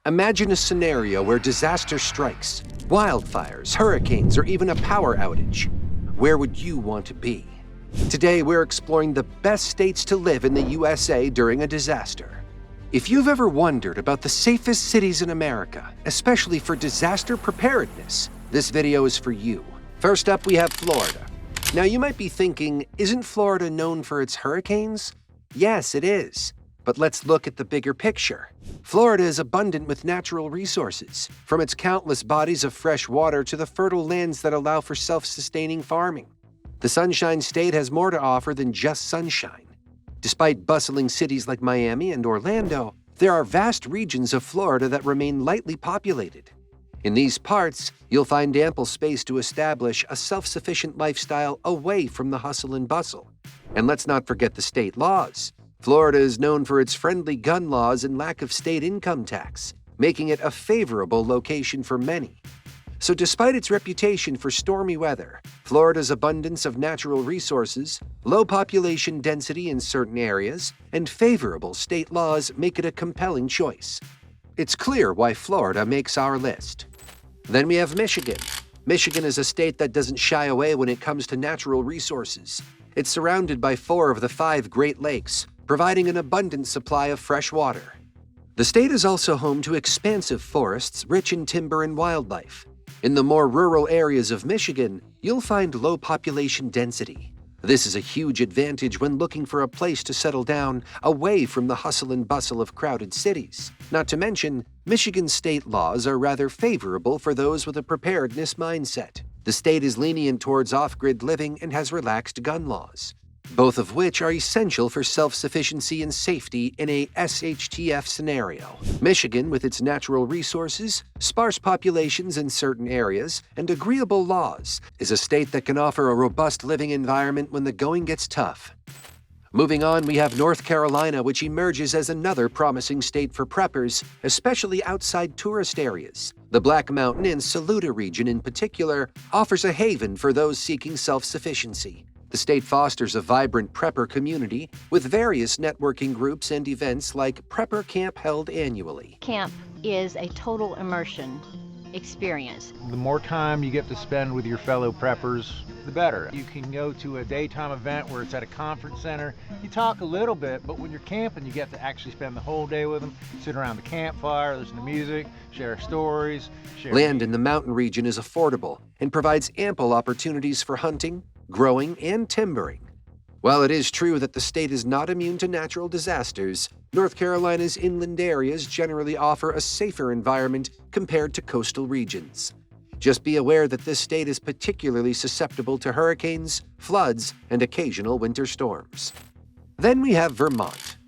Imagine a scenario where disaster strikes, wildfires, hurricanes, or even a power outage. Where would you want to be? Today, we're exploring the best states to live in the USA during a disaster. If you've ever wondered about the safest cities in America, especially for disaster preparedness, this video is for you. First up, we have Florida. Now, you might be thinking, isn't Florida known for its hurricanes? Yes, it is. But let's look at the bigger picture. Florida is abundant with natural resources, from its countless bodies of fresh water to the fertile lands that allow for self-sustaining farming. The Sunshine State has more to offer than just sunshine. Despite bustling cities like Miami and Orlando, there are vast regions of Florida that remain lightly populated. In these parts, you'll find ample space to establish a self-sufficient lifestyle away from the hustle and bustle. And let's not forget the state laws. Florida is known for its friendly gun laws and lack of state income tax, making it a favorable location for many. So despite its reputation for stormy weather, Florida's abundance of natural resources, low population density in certain areas, and favorable state laws make it a compelling choice. It's clear why Florida makes our list. Then we have Michigan. Michigan is a state that doesn't shy away when it comes to natural resources. It's surrounded by 4 of the 5 Great Lakes, providing an abundant supply of fresh water. The state is also home to expansive forests rich in timber and wildlife. In the more rural areas of Michigan, you'll find low population density. This is a huge advantage when looking for a place to settle down away from the hustle and bustle of crowded cities. Not to mention, Michigan's state laws are rather favorable for those with a preparedness mindset. The state is lenient towards off-grid living and has relaxed gun laws, both of which are essential for self-sufficiency and safety in a SHTF scenario. Michigan, with its natural resources, sparse populations in certain areas, and agreeable laws, is a state that can offer a robust living environment when the going gets tough. Moving on, we have North Carolina, which emerges as another promising state for preppers, especially outside tourist areas. The Black Mountain and Saluda region in particular offers a haven for those seeking self-sufficiency. The state fosters a vibrant prepper community with various networking groups and events like Prepper Camp held annually. Camp is a total immersion experience. The more time you get to spend with your fellow preppers, the better. You can go to a daytime event where it's at a conference center. You talk a little bit, but when you're camping, you get to actually spend the whole day with them, sit around the campfire, listen to music, share stories. Land in the mountain region is affordable and provides ample opportunities for hunting, growing, and timbering. While it is true that the state is not immune to natural disasters, North Carolina's inland areas generally offer a safer environment compared to coastal regions. Just be aware that this state is particularly susceptible to hurricanes, floods, and occasional winter storms. Then we have Vermont.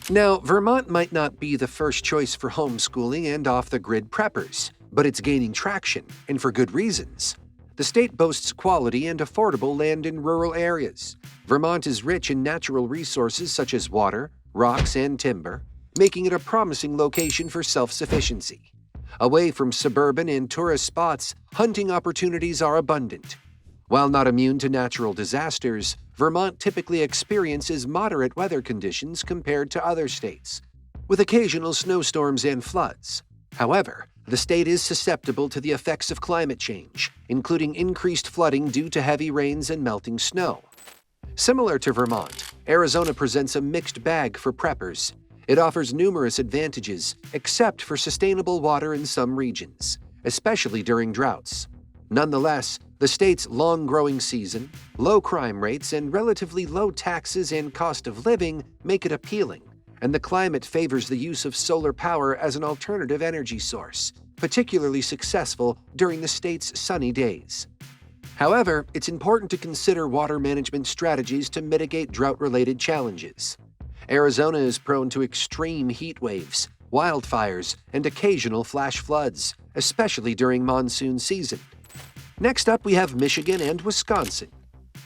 Now, Vermont might not be the first choice for homeschooling and off-the-grid preppers, but it's gaining traction, and for good reasons. The state boasts quality and affordable land in rural areas. Vermont is rich in natural resources such as water, rocks, and timber, making it a promising location for self-sufficiency. Away from suburban and tourist spots, hunting opportunities are abundant. While not immune to natural disasters, Vermont typically experiences moderate weather conditions compared to other states, with occasional snowstorms and floods. However, the state is susceptible to the effects of climate change, including increased flooding due to heavy rains and melting snow. Similar to Vermont, Arizona presents a mixed bag for preppers. It offers numerous advantages, except for sustainable water in some regions, especially during droughts. Nonetheless, the state's long growing season, low crime rates, and relatively low taxes and cost of living make it appealing, and the climate favors the use of solar power as an alternative energy source, particularly successful during the state's sunny days. However, it's important to consider water management strategies to mitigate drought-related challenges. Arizona is prone to extreme heat waves, wildfires, and occasional flash floods, especially during monsoon season. Next up, we have Michigan and Wisconsin.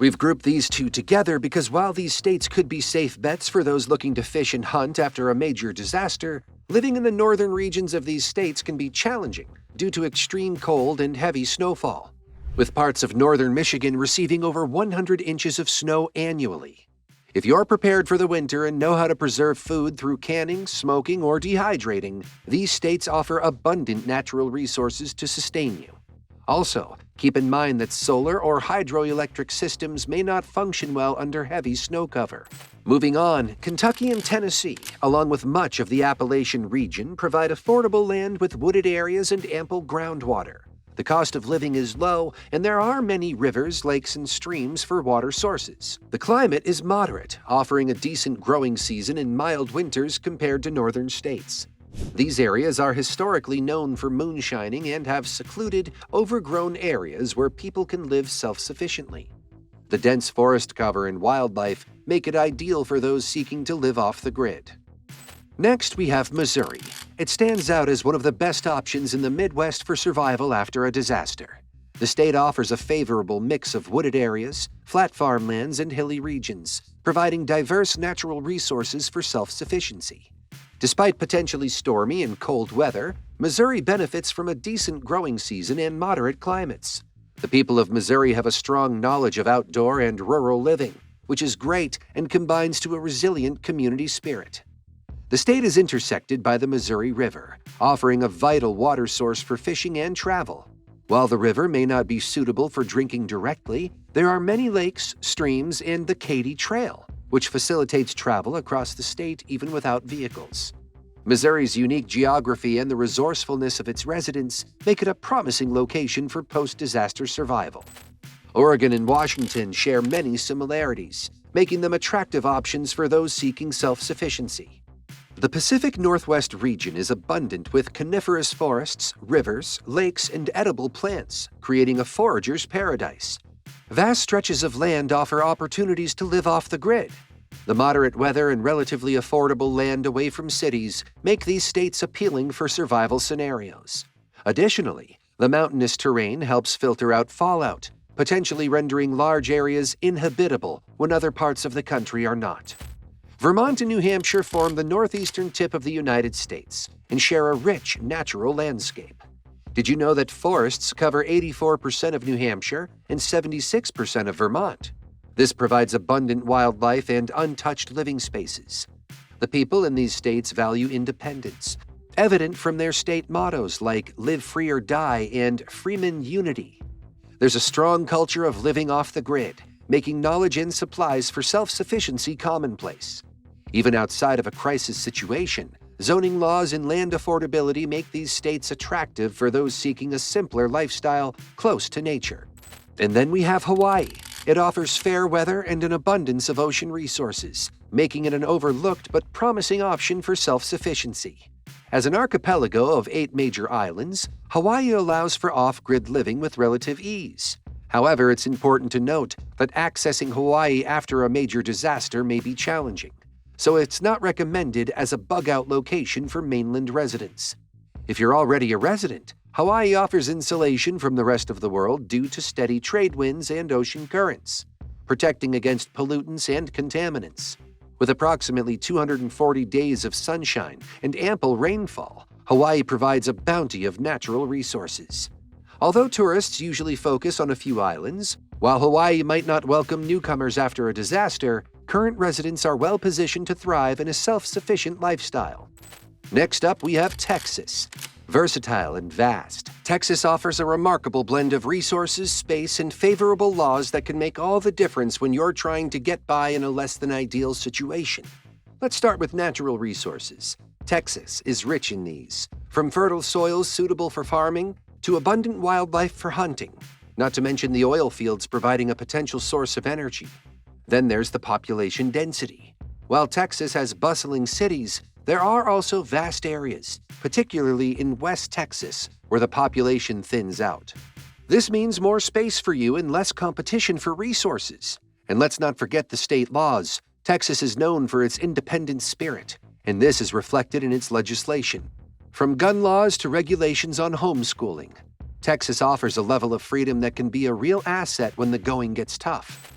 We've grouped these two together because while these states could be safe bets for those looking to fish and hunt after a major disaster, living in the northern regions of these states can be challenging due to extreme cold and heavy snowfall, with parts of northern Michigan receiving over 100 inches of snow annually. If you're prepared for the winter and know how to preserve food through canning, smoking, or dehydrating, these states offer abundant natural resources to sustain you. Also, keep in mind that solar or hydroelectric systems may not function well under heavy snow cover. Moving on, Kentucky and Tennessee, along with much of the Appalachian region, provide affordable land with wooded areas and ample groundwater. The cost of living is low, and there are many rivers, lakes, and streams for water sources. The climate is moderate, offering a decent growing season and mild winters compared to northern states. These areas are historically known for moonshining and have secluded, overgrown areas where people can live self-sufficiently. The dense forest cover and wildlife make it ideal for those seeking to live off the grid. Next, we have Missouri. It stands out as one of the best options in the Midwest for survival after a disaster. The state offers a favorable mix of wooded areas, flat farmlands, and hilly regions, providing diverse natural resources for self-sufficiency. Despite potentially stormy and cold weather, Missouri benefits from a decent growing season and moderate climates. The people of Missouri have a strong knowledge of outdoor and rural living, which is great and combines to a resilient community spirit. The state is intersected by the Missouri River, offering a vital water source for fishing and travel. While the river may not be suitable for drinking directly, there are many lakes, streams, and the Katy Trail, which facilitates travel across the state even without vehicles. Missouri's unique geography and the resourcefulness of its residents make it a promising location for post-disaster survival. Oregon and Washington share many similarities, making them attractive options for those seeking self-sufficiency. The Pacific Northwest region is abundant with coniferous forests, rivers, lakes, and edible plants, creating a forager's paradise. Vast stretches of land offer opportunities to live off the grid. The moderate weather and relatively affordable land away from cities make these states appealing for survival scenarios. Additionally, the mountainous terrain helps filter out fallout, potentially rendering large areas inhabitable when other parts of the country are not. Vermont and New Hampshire form the northeastern tip of the United States and share a rich natural landscape. Did you know that forests cover 84% of New Hampshire and 76% of Vermont? This provides abundant wildlife and untouched living spaces. The people in these states value independence, evident from their state mottos like "Live Free or Die" and "Freeman Unity." There's a strong culture of living off the grid, making knowledge and supplies for self-sufficiency commonplace. Even outside of a crisis situation, zoning laws and land affordability make these states attractive for those seeking a simpler lifestyle close to nature. And then we have Hawaii. It offers fair weather and an abundance of ocean resources, making it an overlooked but promising option for self-sufficiency. As an archipelago of 8 major islands, Hawaii allows for off-grid living with relative ease. However, it's important to note that accessing Hawaii after a major disaster may be challenging, so it's not recommended as a bug-out location for mainland residents. If you're already a resident, Hawaii offers insulation from the rest of the world due to steady trade winds and ocean currents, protecting against pollutants and contaminants. With approximately 240 days of sunshine and ample rainfall, Hawaii provides a bounty of natural resources. Although tourists usually focus on a few islands, while Hawaii might not welcome newcomers after a disaster, current residents are well positioned to thrive in a self-sufficient lifestyle. Next up, we have Texas. Versatile and vast, Texas offers a remarkable blend of resources, space, and favorable laws that can make all the difference when you're trying to get by in a less-than-ideal situation. Let's start with natural resources. Texas is rich in these, from fertile soils suitable for farming to abundant wildlife for hunting, not to mention the oil fields providing a potential source of energy. Then there's the population density. While Texas has bustling cities, there are also vast areas, particularly in West Texas, where the population thins out. This means more space for you and less competition for resources. And let's not forget the state laws. Texas is known for its independent spirit, and this is reflected in its legislation. From gun laws to regulations on homeschooling, Texas offers a level of freedom that can be a real asset when the going gets tough.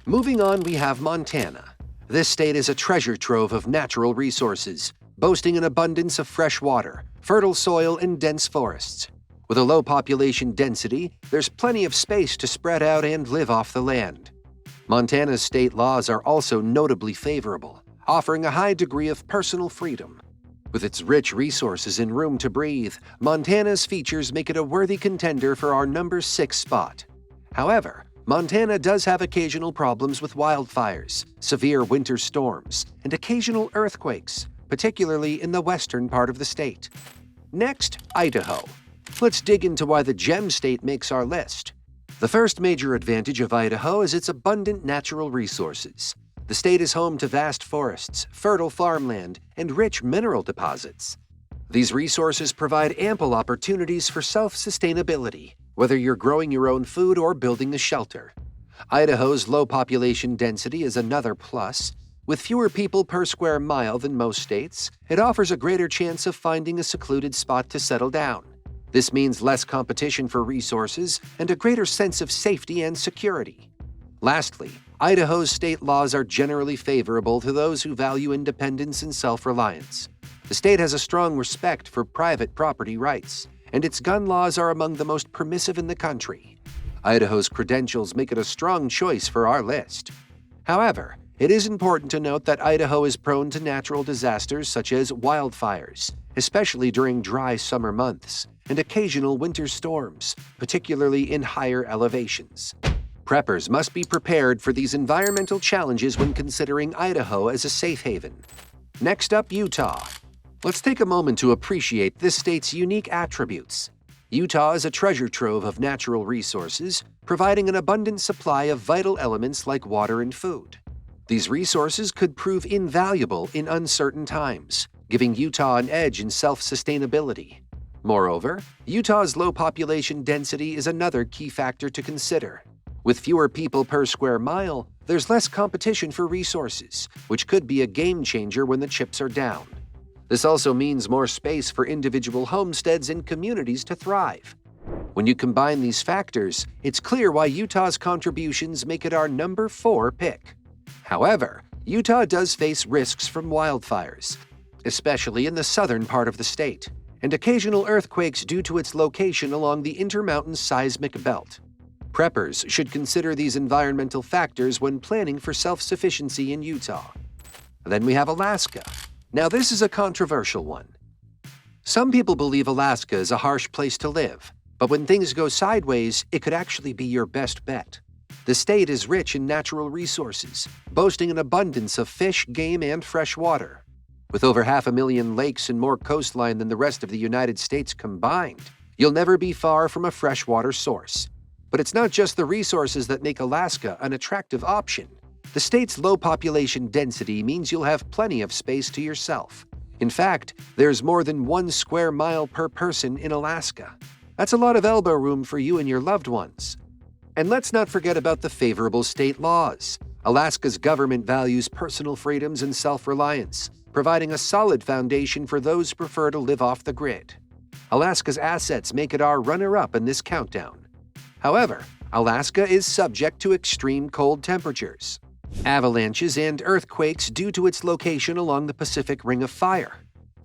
Moving on, we have Montana. This state is a treasure trove of natural resources, boasting an abundance of fresh water, fertile soil, and dense forests. With a low population density, there's plenty of space to spread out and live off the land. Montana's state laws are also notably favorable, offering a high degree of personal freedom. With its rich resources and room to breathe, Montana's features make it a worthy contender for our number 6 spot. However, Montana does have occasional problems with wildfires, severe winter storms, and occasional earthquakes, particularly in the western part of the state. Next, Idaho. Let's dig into why the gem state makes our list. The first major advantage of Idaho is its abundant natural resources. The state is home to vast forests, fertile farmland, and rich mineral deposits. These resources provide ample opportunities for self-sustainability, whether you're growing your own food or building a shelter. Idaho's low population density is another plus. With fewer people per square mile than most states, it offers a greater chance of finding a secluded spot to settle down. This means less competition for resources and a greater sense of safety and security. Lastly, Idaho's state laws are generally favorable to those who value independence and self-reliance. The state has a strong respect for private property rights, and its gun laws are among the most permissive in the country. Idaho's credentials make it a strong choice for our list. However, it is important to note that Idaho is prone to natural disasters such as wildfires, especially during dry summer months, and occasional winter storms, particularly in higher elevations. Preppers must be prepared for these environmental challenges when considering Idaho as a safe haven. Next up, Utah. Let's take a moment to appreciate this state's unique attributes. Utah is a treasure trove of natural resources, providing an abundant supply of vital elements like water and food. These resources could prove invaluable in uncertain times, giving Utah an edge in self-sustainability. Moreover, Utah's low population density is another key factor to consider. With fewer people per square mile, there's less competition for resources, which could be a game changer when the chips are down. This also means more space for individual homesteads and communities to thrive. When you combine these factors, it's clear why Utah's contributions make it our number 4 pick. However, Utah does face risks from wildfires, especially in the southern part of the state, and occasional earthquakes due to its location along the Intermountain Seismic Belt. Preppers should consider these environmental factors when planning for self-sufficiency in Utah. Then we have Alaska. Now this is a controversial one. Some people believe Alaska is a harsh place to live, but when things go sideways, it could actually be your best bet. The state is rich in natural resources, boasting an abundance of fish, game, and fresh water. With over 500,000 lakes and more coastline than the rest of the United States combined, you'll never be far from a freshwater source. But it's not just the resources that make Alaska an attractive option. The state's low population density means you'll have plenty of space to yourself. In fact, there's more than 1 square mile per person in Alaska. That's a lot of elbow room for you and your loved ones. And let's not forget about the favorable state laws. Alaska's government values personal freedoms and self-reliance, providing a solid foundation for those who prefer to live off the grid. Alaska's assets make it our runner-up in this countdown. However, Alaska is subject to extreme cold temperatures, avalanches, and earthquakes due to its location along the Pacific Ring of Fire.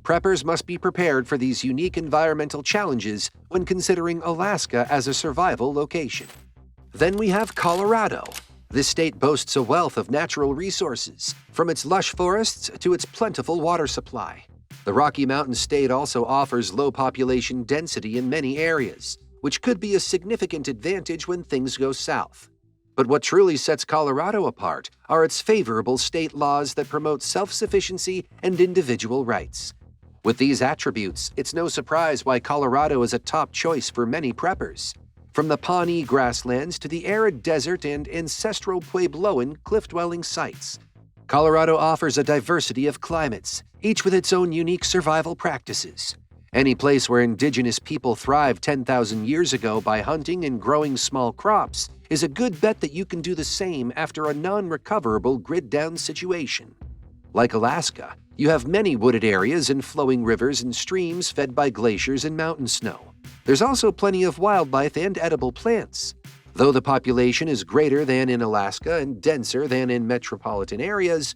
Preppers must be prepared for these unique environmental challenges when considering Alaska as a survival location. Then we have Colorado. This state boasts a wealth of natural resources, from its lush forests to its plentiful water supply. The Rocky Mountain state also offers low population density in many areas, which could be a significant advantage when things go south. But what truly sets Colorado apart are its favorable state laws that promote self-sufficiency and individual rights. With these attributes, it's no surprise why Colorado is a top choice for many preppers. From the Pawnee grasslands to the arid desert and ancestral Puebloan cliff-dwelling sites, Colorado offers a diversity of climates, each with its own unique survival practices. Any place where indigenous people thrived 10,000 years ago by hunting and growing small crops is a good bet that you can do the same after a non-recoverable grid-down situation. Like Alaska, you have many wooded areas and flowing rivers and streams fed by glaciers and mountain snow. There's also plenty of wildlife and edible plants. Though the population is greater than in Alaska and denser than in metropolitan areas,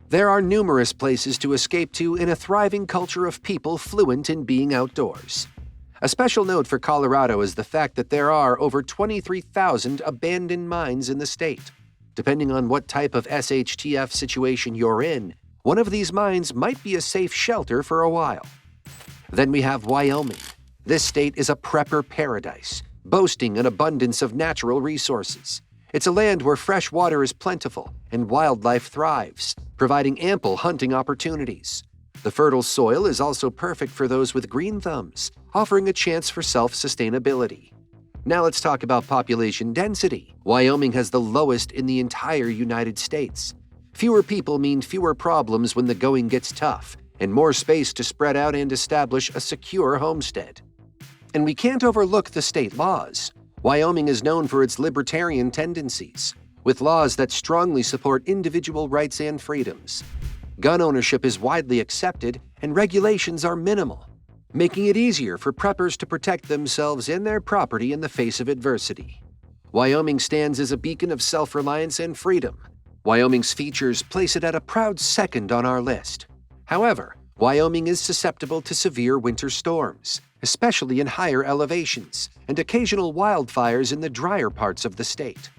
there are numerous places to escape to in a thriving culture of people fluent in being outdoors. A special note for Colorado is the fact that there are over 23,000 abandoned mines in the state. Depending on what type of SHTF situation you're in, one of these mines might be a safe shelter for a while. Then we have Wyoming. This state is a prepper paradise, boasting an abundance of natural resources. It's a land where fresh water is plentiful and wildlife thrives, providing ample hunting opportunities. The fertile soil is also perfect for those with green thumbs, offering a chance for self-sustainability. Now let's talk about population density. Wyoming has the lowest in the entire United States. Fewer people mean fewer problems when the going gets tough, and more space to spread out and establish a secure homestead. And we can't overlook the state laws. Wyoming is known for its libertarian tendencies, with laws that strongly support individual rights and freedoms. Gun ownership is widely accepted, and regulations are minimal, making it easier for preppers to protect themselves and their property in the face of adversity. Wyoming stands as a beacon of self-reliance and freedom. Wyoming's features place it at a proud second on our list. However, Wyoming is susceptible to severe winter storms, especially in higher elevations, and occasional wildfires in the drier parts of the state.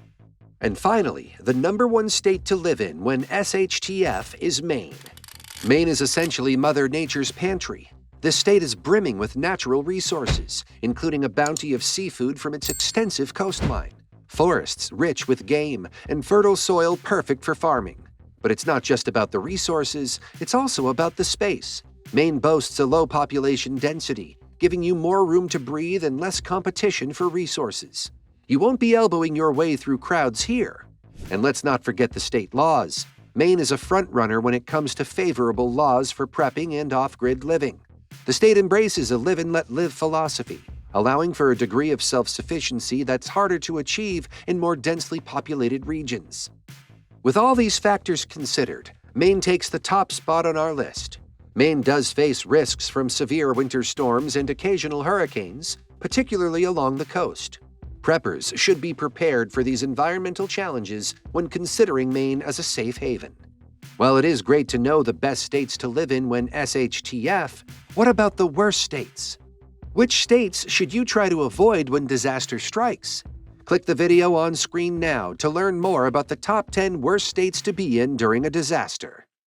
And finally, the #1 state to live in when SHTF is Maine. Maine is essentially Mother Nature's pantry. This state is brimming with natural resources, including a bounty of seafood from its extensive coastline, forests rich with game, and fertile soil perfect for farming. But it's not just about the resources, it's also about the space. Maine boasts a low population density, giving you more room to breathe and less competition for resources. You won't be elbowing your way through crowds here. And let's not forget the state laws. Maine is a front-runner when it comes to favorable laws for prepping and off-grid living. The state embraces a live and let live philosophy, allowing for a degree of self-sufficiency that's harder to achieve in more densely populated regions. With all these factors considered, Maine takes the top spot on our list. Maine does face risks from severe winter storms and occasional hurricanes, particularly along the coast. Preppers should be prepared for these environmental challenges when considering Maine as a safe haven. While it is great to know the best states to live in when SHTF, what about the worst states? Which states should you try to avoid when disaster strikes? Click the video on screen now to learn more about the top 10 worst states to be in during a disaster.